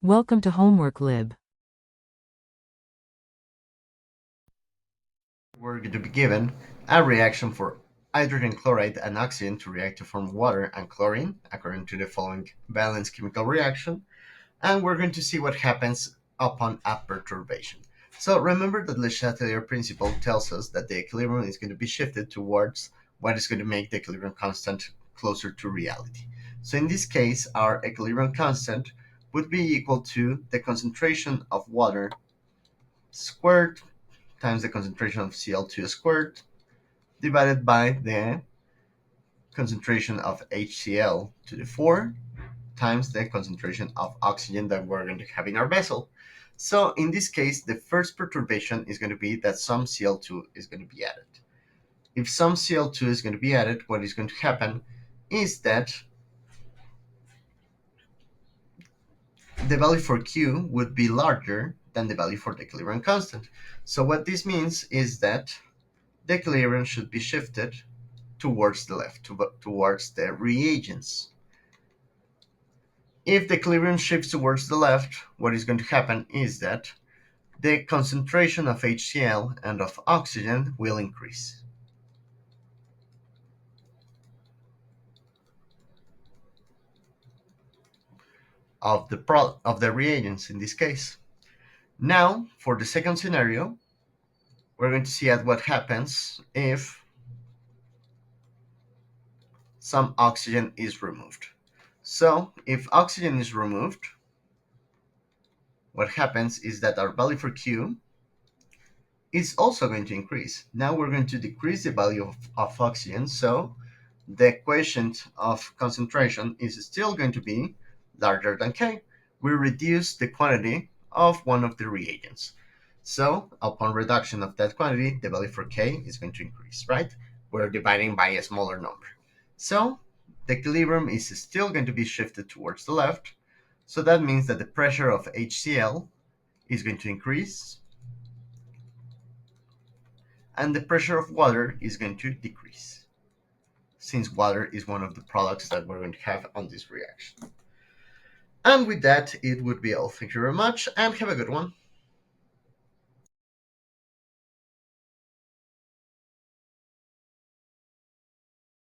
Welcome to Homework Lib. We're going to be given a reaction for hydrogen chloride and oxygen to react to form water and chlorine according to the following valence chemical reaction, and we're going to see what happens upon a perturbation. So remember that the Chatelier principle tells us that the equilibrium is going to be shifted towards what is going to make the equilibrium constant closer to reality. So in this case, our equilibrium constant would be equal to the concentration of water squared times the concentration of Cl2 squared divided by the concentration of HCl to the 4 times the concentration of oxygen that we're going to have in our vessel. So in this case, the first perturbation is going to be that some Cl2 is going to be added. If some Cl2 is going to be added, what is going to happen is that the value for Q would be larger than the value for the equilibrium constant. So what this means is that the equilibrium should be shifted towards the left, towards the reagents. If the equilibrium shifts towards the left, what is going to happen is that the concentration of HCl and of oxygen will increase. Of the reagents in this case. Now, for the second scenario, we're going to see at what happens if some oxygen is removed. So, if oxygen is removed, what happens is that our value for Q is also going to increase. Now we're going to decrease the value of oxygen, so the quotient of concentration is still going to be larger than K. We reduce the quantity of one of the reagents. So upon reduction of that quantity, the value for K is going to increase, right? We're dividing by a smaller number. So the equilibrium is still going to be shifted towards the left. So that means that the pressure of HCl is going to increase and the pressure of water is going to decrease, since water is one of the products that we're going to have on this reaction. And with that, it would be all. Thank you very much and have a good one.